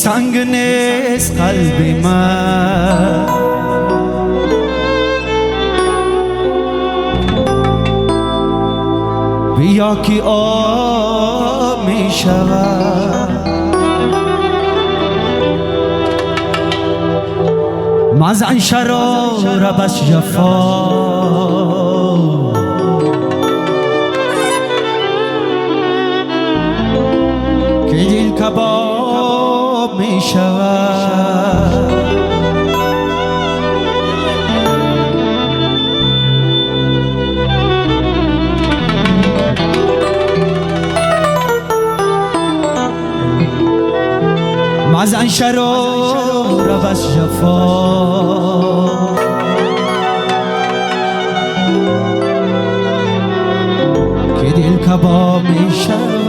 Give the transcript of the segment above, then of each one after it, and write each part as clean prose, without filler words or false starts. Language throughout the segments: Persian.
سنگ نیست قلبی من، بیا که آب می شود. مزن شرار بس جفا، که دل کباب می شود. مزن شرار بس جفا، که دل کباب می شود،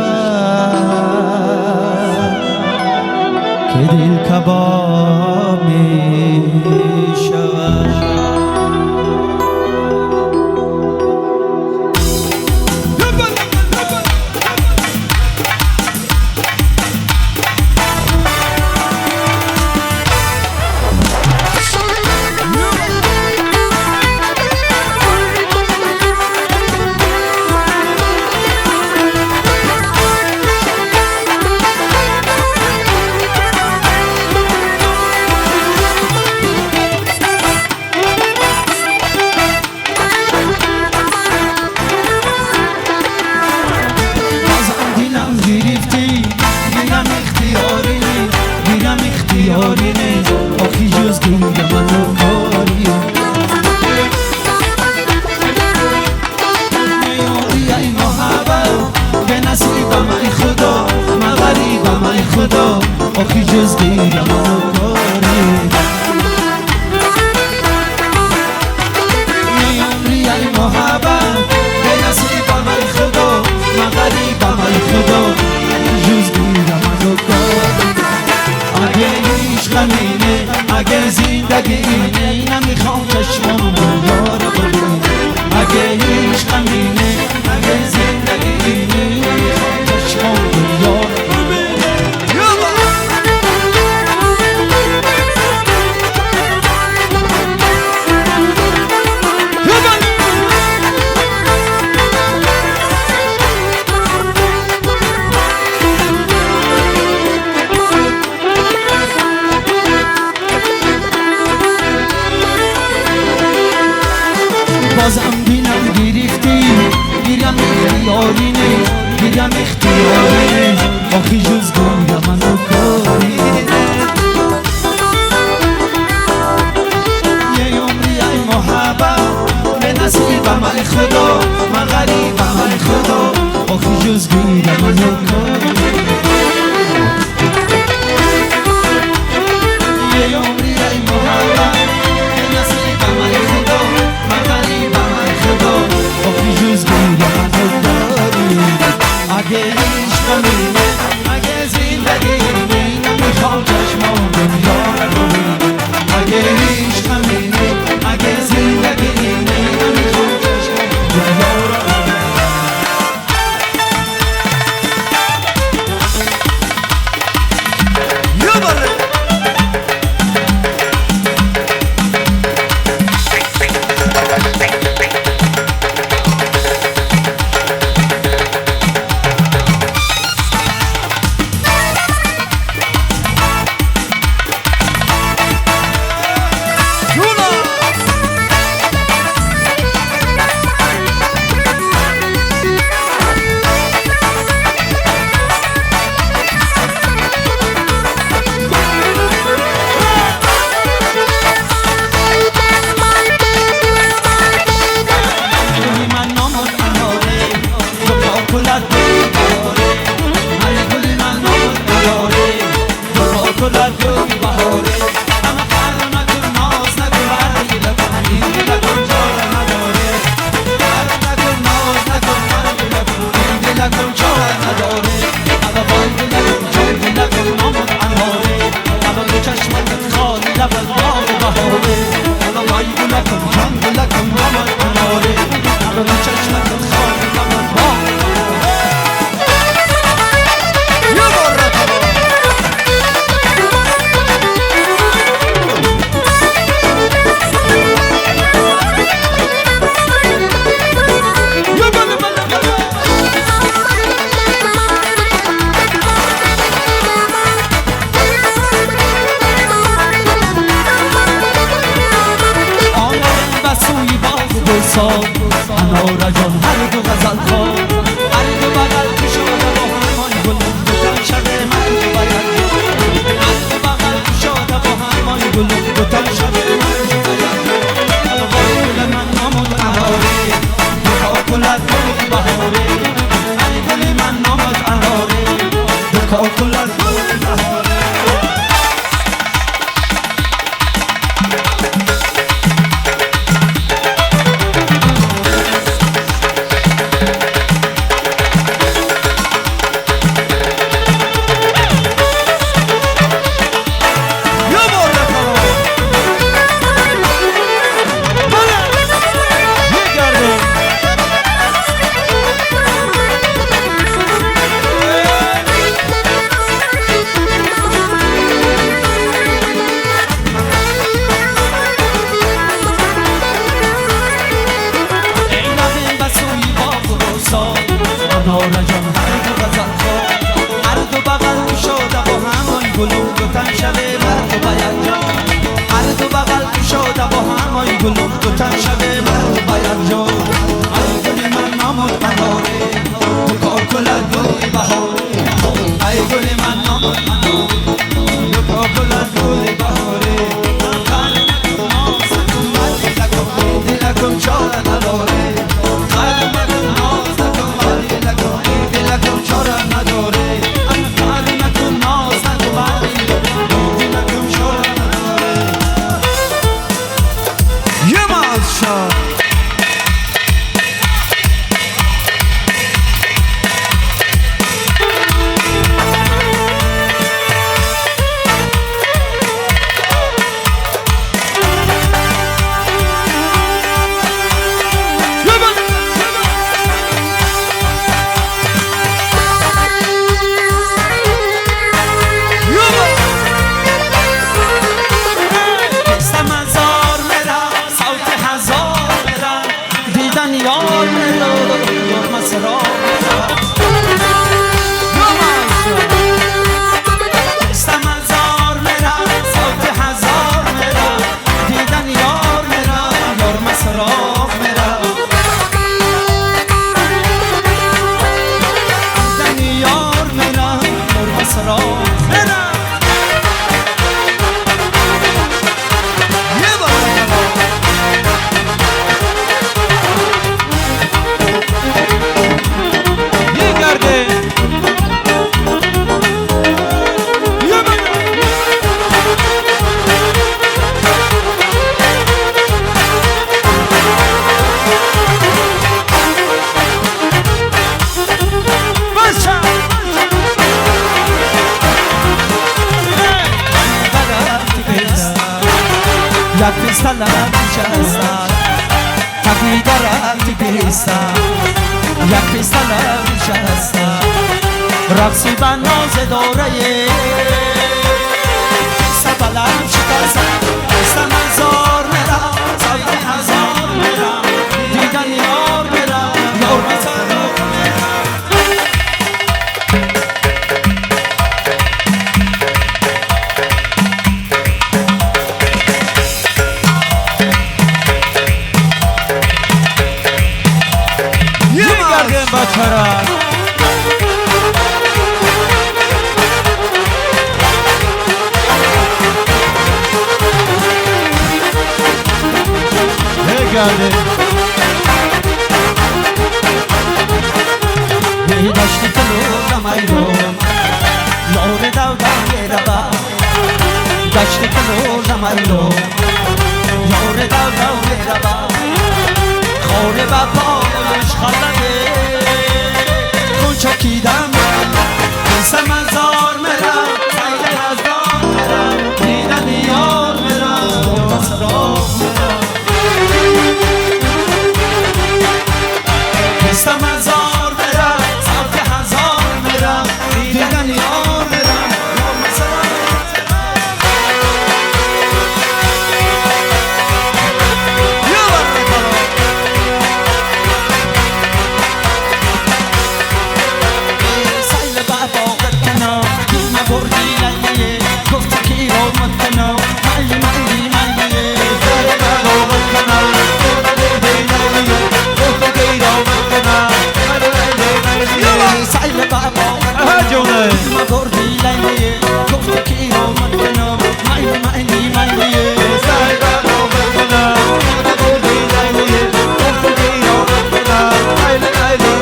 که دل کباب می شود. آخی جز گوی منو کاری میاری ای محبت به نصیبم ای خدا، من غریبم ای خدا. آخی جز گوی منو کاری میاری ای محبت به نصیبم ای خدا، من غریبم ای خدا. آخی جز گوی منو کاری اگه عشقمینه، اگه زندگی اینه، نمیخوام چشمم دنیا رو ببینه. اگه عشقمینه، اگه زندگی اینه، نمیخوام چشمم دنیا رو ببینه. بازم بینم گرفتی، گیرم اختیارینه، گیرم اختیارینه. آخی جز گوی منو کاری یه عمری ای محبت به نصیبم ای خدا، من غریبم ای خدا. آخی جز گوی منو کاری یه عمری ای محبت به نصیبم ای خدا، من غریبم ای خدا. آخی جز گوی منو کاری اگه عشقمینه، اگه زندگی اینه، نمیخوام چشمام دنیا رو ببینه. اگه عشقمینه، اگه زندگی اینه، نمیخوام چشمام دنیا رو ببینه. انارا جان هر دو غزل خواه هر دو بغل کشاده با همان گلم دوتن شب من جو باید هر دو بغل کشاده با همان گلم دوتن شب من جو باید گل من نامد اناره دوتا کلت گل بهاره ای گل من نامد اناره دوتا کلت گل بهاره انارا جان هر دو غزل خواه هر دو بغل کشاده با همان گلم دوتن شبه مرد و باید جان هر دو بغل کشاده با همان گلم دوتن شبه مرد و باید جان ای گل من نامد اناره تو کار کلت گل بهاره ای گل من نامد اناره تو کار کلت گل بهاره دلکم چاره نداره یار مرا یار مسرا استمزار مرا صوت هزار مرا دیدن یار مرا یار مسرا مرا دیدن یار مرا یار مسرا مرا یک پیستا لب نشستم تقوی دارم تی پیستا یک پیستا لب نشستم رقصی به ناز داره پیستا بلم شکستم پیستا منظار میرم صوت هزار میرم دیدن یار میرم یار مسرا بچه‌ها geldi Neyi daşlı kılığına maylum Lore davdan yeraba Daşlı kılığına maylum Lore davdan yeraba Khore baba oluş khalaye Konçakidam İnsan mazar mera Sayde yazdar mera Didan yar mera Masraf mera İnsan mazar mera Savte hazar mera Didan yar mera Masraf بگرده ما بردی لیلیه گفتی که آمد کنم میلی سعی باور کنم ما بردی لیلیه گفتی که آمد کنم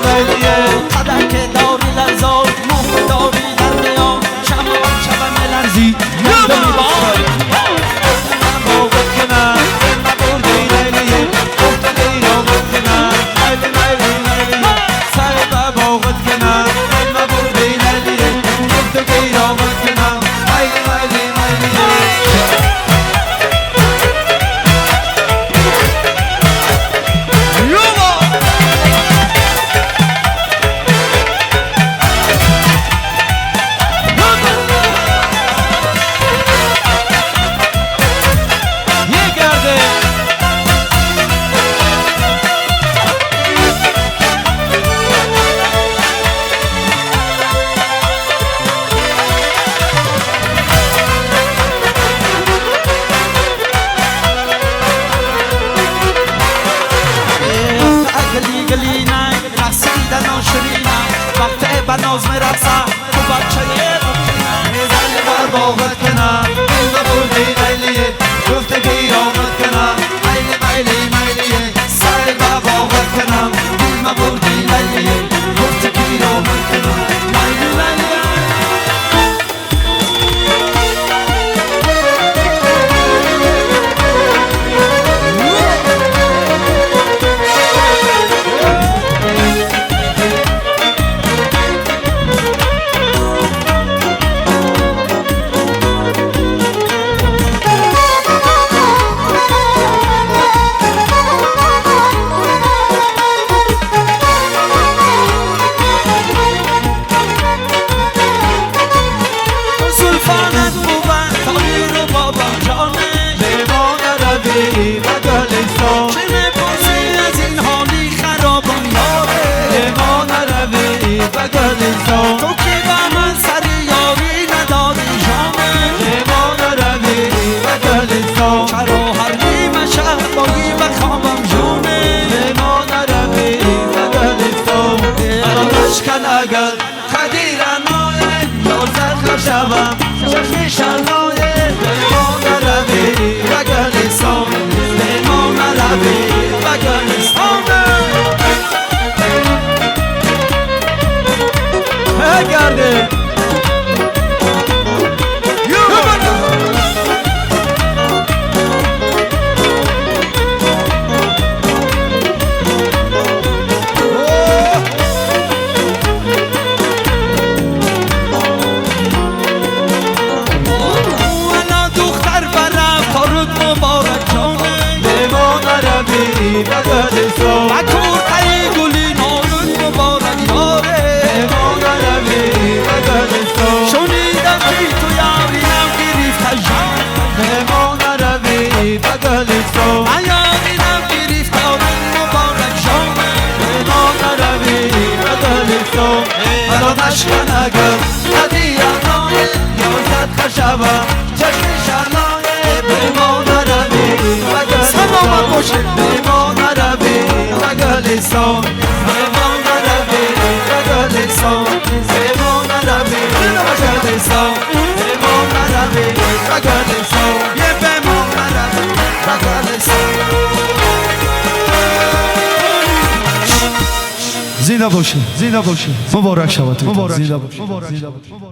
میلیه قدر که داری لرزاد مهر داری در نیام شبم لرزی یادم بار من باور کنم ما بردی لیلیه گفتی که آمد کنم میلی سعی باور کنم ما بردی لیلیه گفتی که آمد کنم میلی گلی نه رسیدن و شیرینه وقت بناز میرسه تو بچه زنی بر باقت کنم این بردی لیلیه گفته که آمد کنم میلیه سعی بر باقت کنم این بردی لیلیه گفته که آمد کنم میلیه تو که با من سر یاری نداری جامه ما نروی و گلستان چرا هر نیمه شب بایی و خوابم جونه ما نروی و گلستان الان اشکن اگر خدیرنای یازد شبم چشمی شنای ما نروی و گلستان ما نروی و گلستان گرده انا دختر برم تارد مبارک جانه به ما نروی و گلستان و کورتای گلی نارد مبارک یاره به ما نروی و گلستان شنیدم که تو یارینم گریفت جان به ما نروی و گلستان من یارینم گریفت آرد مبارک جانه به ما نروی و گلستان الان اشکن اگر هدیرنای یازد خشبم چشم شرنای به ما نروی و گلستان به ما نروی و گلستان به ما نروی و گلستان به ما نروی و گلستان به ما نروی و گلستان یه به ما نروی و گلستان زنده باشی مبارک شود زنده باشی